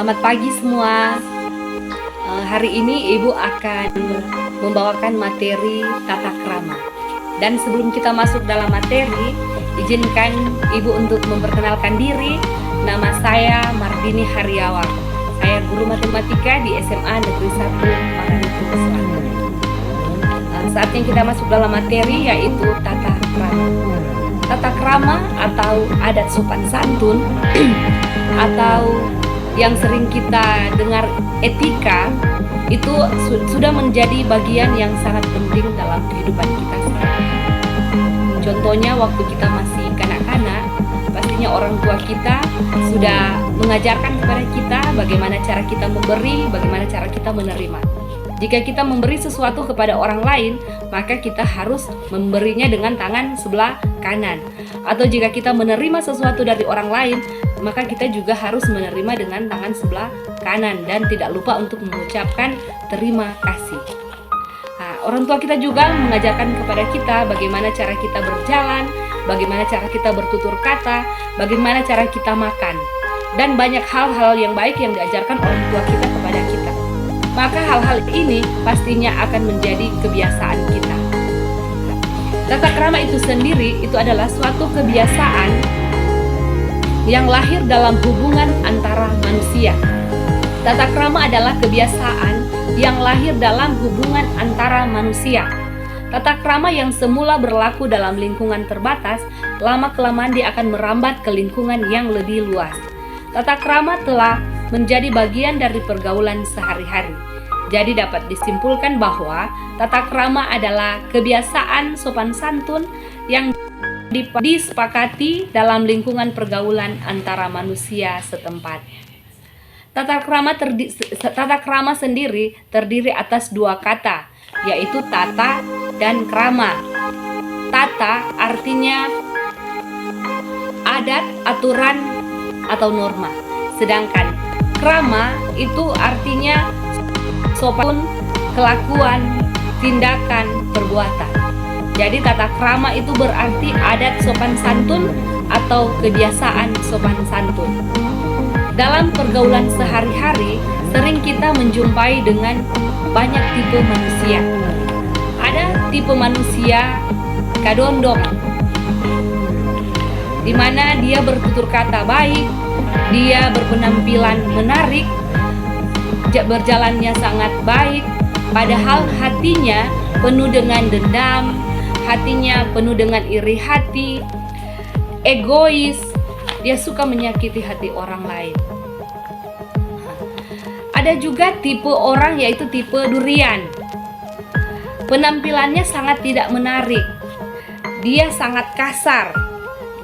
Selamat pagi semua. Hari ini Ibu akan membawakan materi tata krama. Dan sebelum kita masuk dalam materi, izinkan Ibu untuk memperkenalkan diri. Nama saya Mardini Haryawan. Saya guru matematika di SMA Negeri 1 Manado Selatan. Saatnya kita masuk dalam materi, yaitu tata krama. Tata krama atau adat sopan santun atau yang sering kita dengar etika, itu sudah menjadi bagian yang sangat penting dalam kehidupan kita sekarang. Contohnya waktu kita masih kanak-kanak, pastinya orang tua kita sudah mengajarkan kepada kita bagaimana cara kita memberi, bagaimana cara kita menerima. Jika kita memberi sesuatu kepada orang lain, maka kita harus memberinya dengan tangan sebelah kanan. Atau jika kita menerima sesuatu dari orang lain, maka kita juga harus menerima dengan tangan sebelah kanan dan tidak lupa untuk mengucapkan terima kasih. Orang tua kita juga mengajarkan kepada kita bagaimana cara kita berjalan, bagaimana cara kita bertutur kata, bagaimana cara kita makan, dan banyak hal-hal yang baik yang diajarkan orang tua kita kepada kita. Maka hal-hal ini pastinya akan menjadi kebiasaan kita. Tata krama itu sendiri itu adalah suatu kebiasaan yang lahir dalam hubungan antara manusia. Tata krama adalah kebiasaan yang lahir dalam hubungan antara manusia. Tata krama yang semula berlaku dalam lingkungan terbatas, lama-kelamaan dia akan merambat ke lingkungan yang lebih luas. Tata krama telah menjadi bagian dari pergaulan sehari-hari. Jadi dapat disimpulkan bahwa tata krama adalah kebiasaan sopan santun yang disepakati dalam lingkungan pergaulan antara manusia setempat. Tata krama sendiri terdiri atas dua kata, yaitu tata dan krama. Tata artinya adat, aturan, atau norma. Sedangkan krama itu artinya sopan, kelakuan, tindakan, perbuatan. Jadi tata krama itu berarti adat sopan santun atau kebiasaan sopan santun. Dalam pergaulan sehari-hari, sering kita menjumpai dengan banyak tipe manusia. Ada tipe manusia kadondong, di mana dia bertutur kata baik, dia berpenampilan menarik, berjalannya sangat baik, padahal hatinya penuh dengan dendam, hatinya penuh dengan iri hati, egois, dia suka menyakiti hati orang lain. Ada juga tipe orang yaitu tipe durian. Penampilannya sangat tidak menarik, dia sangat kasar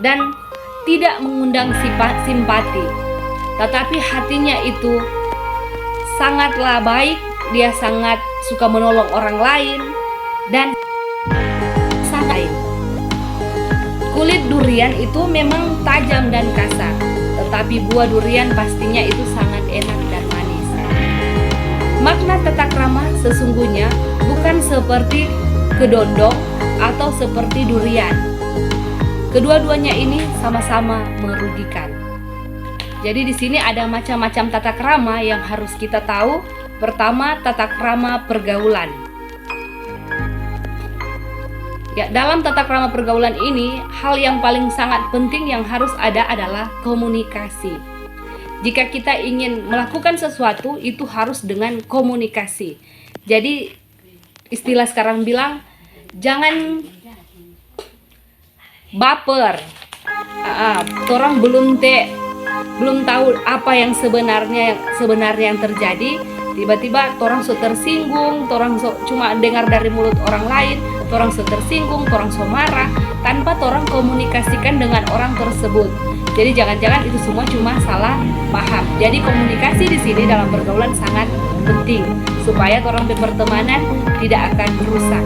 dan tidak mengundang simpati. Tetapi hatinya itu sangatlah baik, dia sangat suka menolong orang lain dan sangat. Kulit durian itu memang tajam dan kasar, tetapi buah durian pastinya itu sangat enak dan manis. Makna tata krama sesungguhnya bukan seperti kedondong atau seperti durian. Kedua-duanya ini sama-sama merugikan. Jadi di sini ada macam-macam tata krama yang harus kita tahu. Pertama, tata krama pergaulan. Ya, dalam tata krama pergaulan ini, hal yang paling sangat penting yang harus ada adalah komunikasi. Jika kita ingin melakukan sesuatu, itu harus dengan komunikasi. Jadi istilah sekarang bilang, jangan baper. Orang belum tahu apa yang sebenarnya yang terjadi, tiba-tiba orang tersinggung, orang cuma dengar dari mulut orang lain, orang tersinggung, orang marah tanpa orang komunikasikan dengan orang tersebut. Jadi jangan-jangan itu semua cuma salah paham. Jadi komunikasi di sini dalam pergaulan sangat penting supaya orang berpertemanan tidak akan rusak.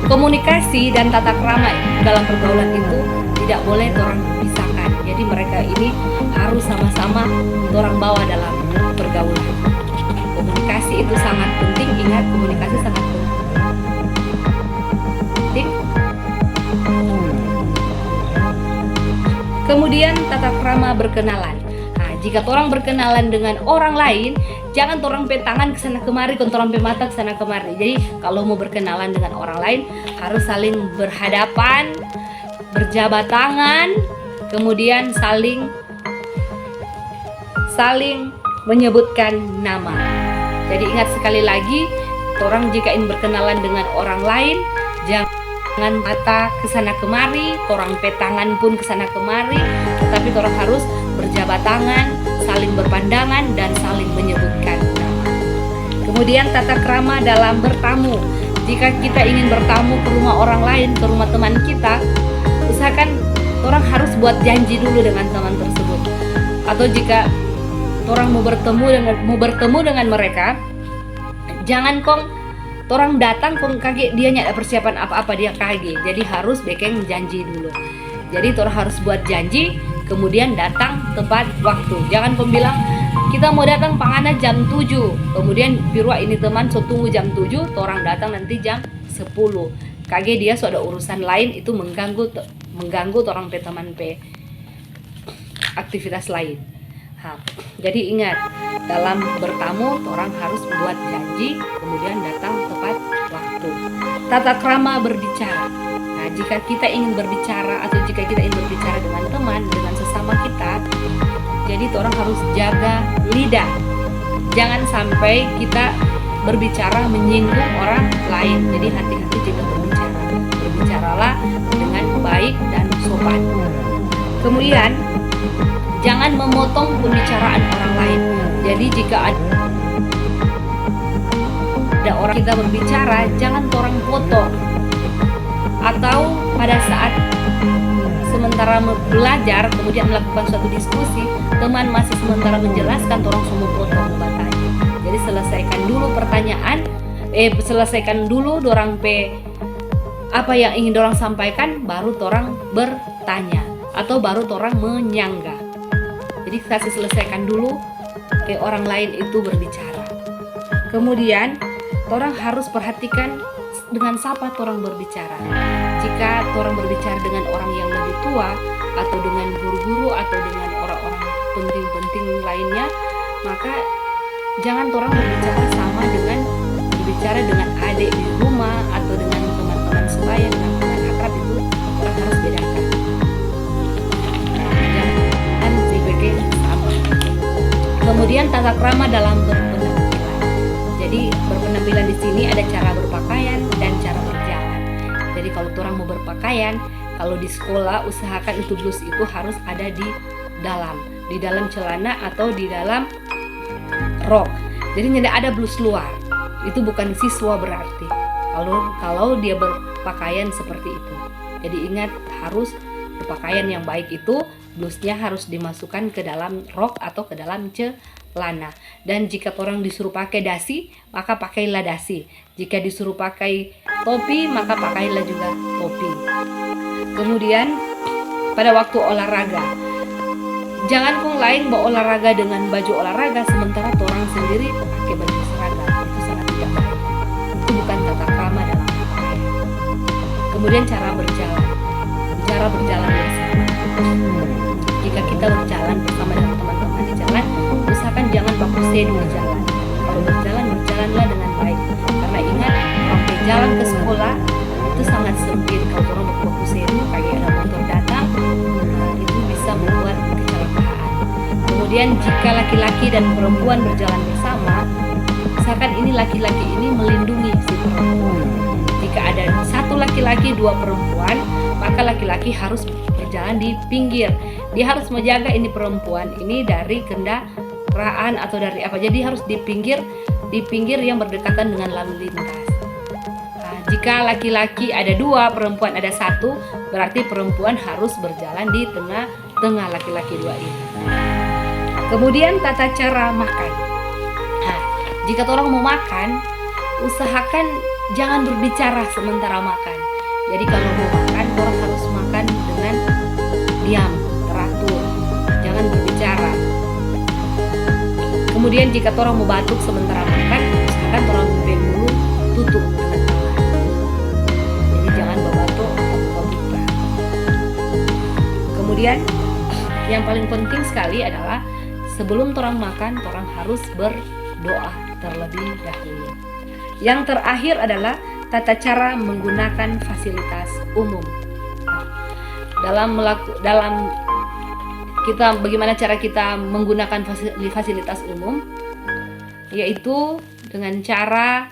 Komunikasi dan tata krama dalam pergaulan itu tidak boleh orang pisahkan. Jadi mereka ini harus sama-sama orang bawa dalam pergaulan. Komunikasi itu sangat penting. Ingat, komunikasi sangat penting. Kemudian tata krama berkenalan. jika orang berkenalan dengan orang lain, jangan orang pe tangan kesana kemari, orang pe mata kesana kemari. Jadi kalau mau berkenalan dengan orang lain harus saling berhadapan, berjabat tangan, kemudian saling menyebutkan nama. Jadi ingat sekali lagi, orang jika ingin berkenalan dengan orang lain, jangan mata kesana kemari, orang pe tangan pun kesana kemari, tetapi orang harus berjabat tangan, saling berpandangan, dan saling menyebutkan nama. Kemudian tata krama dalam bertamu. Jika kita ingin bertamu ke rumah orang lain, ke rumah teman kita, usahakan orang harus buat janji dulu dengan teman tersebut. Atau jika orang mau bertemu dengan mereka, jangan orang datang kaget, dia nggak ada persiapan apa-apa, dia kaget. Jadi harus bikin janji dulu. Jadi orang harus buat janji, kemudian datang tepat waktu. Jangan bilang kita mau datang pangana jam 7, kemudian pirua ini teman so tunggu jam 7, orang datang nanti jam 10. Kaget dia so ada urusan lain, itu mengganggu orang pe teman pe aktivitas lain. Jadi ingat, dalam bertamu orang harus buat janji, kemudian datang tepat waktu. Tata krama berbicara. Nah, jika kita ingin berbicara atau jika kita ingin berbicara dengan teman, dengan sesama kita, jadi orang harus jaga lidah. Jangan sampai kita berbicara menyinggung orang lain. Jadi hati-hati jika berbicara. Berbicaralah dengan baik dan sopan. Kemudian jangan memotong pembicaraan orang lain. Jadi jika ada orang kita berbicara, jangan orang potong. Atau pada saat sementara belajar, kemudian melakukan suatu diskusi, teman masih sementara menjelaskan, orang semua potong membatanya. Jadi selesaikan dulu pertanyaan, selesaikan dulu dorang pe apa yang ingin dorang sampaikan, baru orang bertanya atau baru orang menyangga. Jadi kasih selesaikan dulu ke orang lain itu berbicara. Kemudian orang harus perhatikan dengan siapa orang berbicara. Jika orang berbicara dengan orang yang lebih tua, atau dengan guru-guru, atau dengan orang-orang penting-penting lainnya, maka jangan orang berbicara dengan adik di rumah atau dengan teman-teman sebaya, dengan teman akrab, itu orang harus bedakan. Kemudian tata krama dalam berpenampilan. Jadi berpenampilan di sini ada cara berpakaian dan cara berjalan. Jadi kalau orang mau berpakaian, kalau di sekolah usahakan itu blus itu harus ada di dalam celana atau di dalam rok. Jadi tidak ada blus luar. Itu bukan siswa berarti. Kalau dia berpakaian seperti itu. Jadi ingat, harus berpakaian yang baik itu blusnya harus dimasukkan ke dalam rok atau ke dalam celana. Dan jika orang disuruh pakai dasi, maka pakailah dasi. Jika disuruh pakai topi, maka pakailah juga topi. Kemudian pada waktu olahraga, jangan lain bawa olahraga dengan baju olahraga sementara orang sendiri pakai baju seragam. Itu sangat tidak baik. Itu bukan tata krama dalam berpakaian. Kemudian cara berjalan bersama. Jika kita berjalan bersama dengan teman-teman di jalan, usahakan jangan baku sedu di jalan. Kalau berjalanlah dengan baik. Karena ingat, orang berjalan ke sekolah itu sangat sempit. Kalau orang baku sedu, kayak ada motor datang, itu bisa membuat kecelakaan. Kemudian jika laki-laki dan perempuan berjalan bersama, usahakan ini laki-laki ini melindungi si perempuan. Jika ada satu laki-laki, dua perempuan, maka laki-laki harus berjalan di pinggir. Dia harus menjaga ini perempuan ini dari kendaraan atau dari apa. Jadi harus di pinggir yang berdekatan dengan lalu lintas. Nah, jika laki-laki ada dua, perempuan ada satu, berarti perempuan harus berjalan di tengah laki-laki dua ini. Kemudian tata cara makan. Nah, jika orang mau makan, usahakan jangan berbicara sementara makan. Jadi kalau mau makan, orang harus makan dengan diam, teratur, jangan berbicara. Kemudian jika orang mau batuk sementara makan, usahakan orang dulu tutup dengan tangan. Jadi jangan batuk atau buka. Kemudian yang paling penting sekali adalah sebelum torang makan, torang harus berdoa terlebih dahulu. Yang terakhir adalah tata cara menggunakan fasilitas umum. Dalam kita bagaimana cara kita menggunakan fasilitas umum, yaitu dengan cara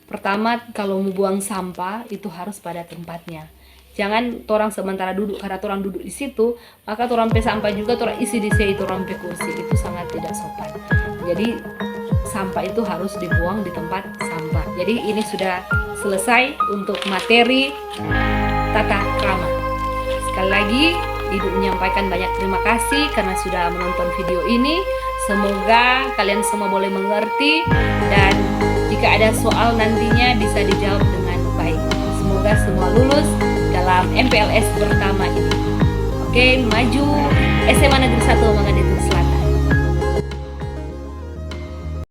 pertama, kalau mau buang sampah itu harus pada tempatnya. Jangan torang sementara duduk, karena torang duduk di situ, maka torang pe sampah juga torang isi di situ, torang pe kursi, itu sangat tidak sopan. Jadi sampah itu harus dibuang di tempat sampah. Jadi ini sudah selesai untuk materi tata krama. Sekali lagi, Ibu menyampaikan banyak terima kasih karena sudah menonton video ini. Semoga kalian semua boleh mengerti, dan jika ada soal nantinya bisa dijawab dengan baik. Semoga semua lulus dalam MPLS pertama ini. Oke, maju SMA Negeri 1